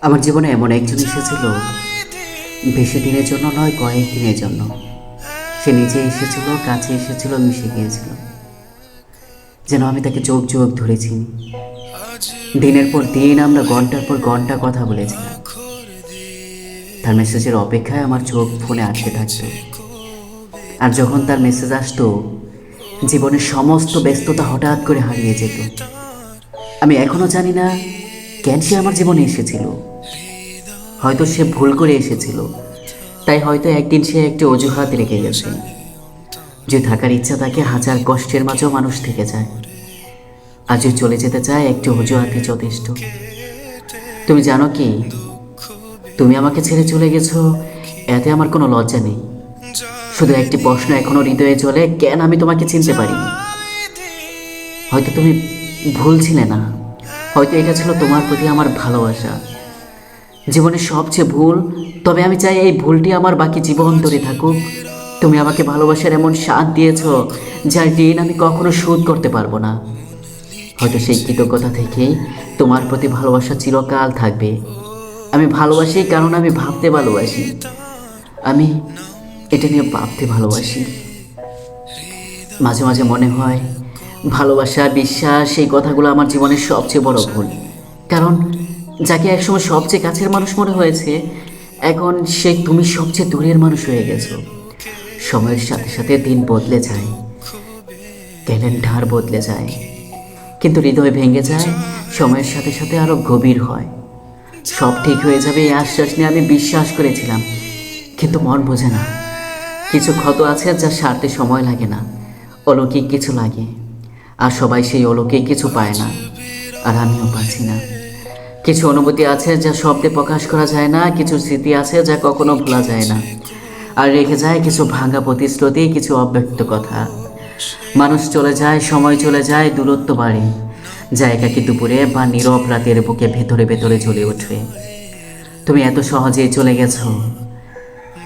আমার জীবনে এমন একজন এসেছিল, বেশি দিনের জন্য নয়, কয়েক দিনের জন্য। সে নিজে এসেছিল, কাছে এসেছিল, মিশে গিয়েছিল, যেন আমি তাকে চোখ চোখ ধরেছি। দিনের পর দিন আমরা ঘন্টার পর ঘন্টা কথা বলেছিলাম। তার মেসেজের অপেক্ষায় আমার চোখ ফোনে আটকে থাকতো। আর যখন তার মেসেজ আসতো, জীবনের সমস্ত ব্যস্ততা হঠাৎ করে হারিয়ে যেত। আমি এখনো জানি না কেন সে আমার জীবনে এসেছিল। হয়তো সে ভুল করে এসেছিল, তাই হয়তো একদিন সে একটি অজুহাত রেখে গেছে। যে থাকার ইচ্ছা তাকে হাজার কষ্টের মাঝেও মানুষ থেকে যায়, আজও চলে যেতে চায় একটি অজুহাতই যথেষ্ট। তুমি জানো কি, তুমি আমাকে ছেড়ে চলে গেছো, এতে আমার কোনো লজ্জা নেই। শুধু একটি প্রশ্ন এখনো হৃদয়ে চলে, কেন আমি তোমাকে চিনতে পারিনি? হয়তো তুমি ভুল ছিলে না, হয়তো এটা ছিল তোমার প্রতি আমার ভালোবাসা, জীবনের সবচেয়ে ভুল। তবে আমি চাই এই ভুলটি আমার বাকি জীবন ধরে থাকুক। তুমি আমাকে ভালোবাসার এমন স্বাদ দিয়েছ, যার ঋণ আমি কখনো শোধ করতে পারবো না। হয়তো সেই কৃতজ্ঞতা থেকেই তোমার প্রতি ভালোবাসা চিরকাল থাকবে। আমি ভালোবাসি কারণ আমি ভাবতে ভালোবাসি। আমি এটা নিয়ে ভাবতে ভালোবাসি। মাঝে মাঝে মনে হয় ভালোবাসা, বিশ্বাস, সেই কথাগুলো আমার জীবনের সবচেয়ে বড় ভুল। কারণ যাকে একসময় সবচেয়ে কাছের মানুষ মনে হয়েছে, এখন সেই তুমি সবচেয়ে দূরের মানুষ হয়ে গেছো। সময়ের সাথে সাথে দিন বদলে যায়, ক্যালেন্ডার বদলে যায়, কিন্তু হৃদয় ভেঙে যায় সময়ের সাথে সাথে আরো গভীর হয়। সব ঠিক হয়ে যাবে এই আশ্বাস নিয়ে আমি বিশ্বাস করেছিলাম, কিন্তু মন বোঝে না। কিছু ক্ষত আছে যা সারতে সময় লাগে না, অলৌকিক কিছু লাগে। আর সবাই সেই অলৌকিক কিছু পায় না, আর আমিও পাচ্ছি না। কিছু অনুভূতি আছে যা শব্দে প্রকাশ করা যায় না, কিছু স্মৃতি আছে যা কখনো ভোলা যায় না। আর রেখে যায় কিছু ভাঙা প্রতিশ্রুতি, কিছু অব্যক্ত কথা। মানুষ চলে যায়, সময় চলে যায়, দূরত্ব বাড়ে, যা একাকী দুপুরে বা নীরব রাতের বুকে ভেতরে ভেতরে জ্বলে ওঠে। তুমি এত সহজেই চলে গেছো,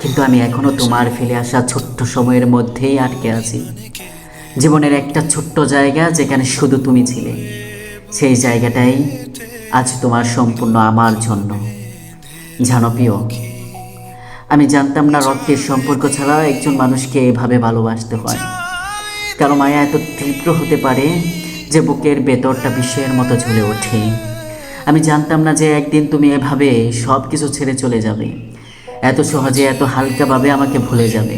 কিন্তু আমি এখনো তোমার ফেলে আসা ছোট্ট সময়ের মধ্যেই আটকে আছি। জীবনের একটা ছোট্ট জায়গা যেখানে শুধু তুমি ছিলে, সেই জায়গাটাই আজ তোমার সম্পূর্ণ আমার জন্য। জানো প্রিয়, আমি জানতাম না রক্তের সম্পর্ক ছাড়া একজন মানুষকে এভাবে ভালোবাসতে হয়। কারো মায়া এত তীব্র হতে পারে যে বুকের ভেতরটা বিষের মতো ঝুলে ওঠে। আমি জানতাম না যে একদিন তুমি এভাবে সব কিছু ছেড়ে চলে যাবে, এত সহজে, এত হালকাভাবে আমাকে ভুলে যাবে।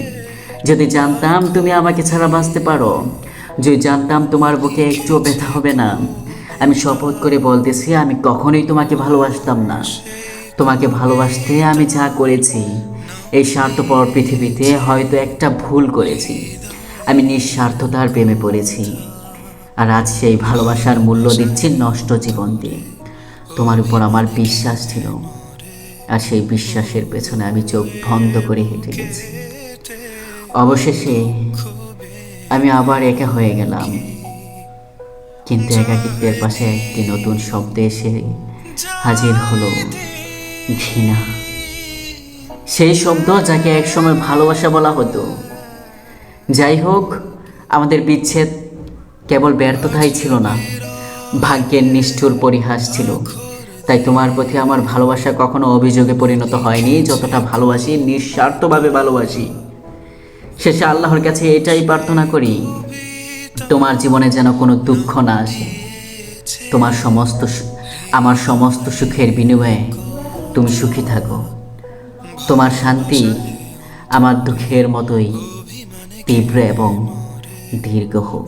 যদি জানতাম তুমি আমাকে ছাড়া বাঁচতে পারো, যদি জানতাম তোমার বুকে একটুও ব্যথা হবে না, আমি শপথ করে বলতেছি আমি কখনোই তোমাকে ভালোবাসতাম না। তোমাকে ভালোবাসতে আমি যা করেছি, এই স্বার্থপর পৃথিবীতে হয়তো একটা ভুল করেছি। আমি নিঃস্বার্থতার প্রেমে পড়েছি, আর আজ সেই ভালোবাসার মূল্য দিচ্ছি নষ্ট জীবন দিয়ে। তোমার উপর আমার বিশ্বাস ছিল, আর সেই বিশ্বাসের পেছনে আমি চোখ বন্ধ করে হেঁটে গেছি। অবশেষে আমি আবার একা হয়ে গেলাম, কিন্তু একাকিত্বের পাশে একটি নতুন শব্দ এসে হাজির হলো, ঘৃণা। সেই শব্দ যাকে একসময় ভালোবাসা বলা হতো। যাই হোক, আমাদের বিচ্ছেদ কেবল ব্যর্থতাই ছিল না, ভাগ্যের নিষ্ঠুর পরিহাস ছিল। তাই তোমার প্রতি আমার ভালোবাসা কখনো অভিযোগে পরিণত হয়নি। যতটা ভালোবাসি, নিঃস্বার্থভাবে ভালোবাসি। শেষে আল্লাহর কাছে এটাই প্রার্থনা করি, তোমার জীবনে যেন কোনো দুঃখ না আসে। তোমার আমার সমস্ত সুখের বিনিময়ে তুমি সুখী থাকো। তোমার শান্তি আমার দুঃখের মতোই তীব্র এবং দীর্ঘ হোক।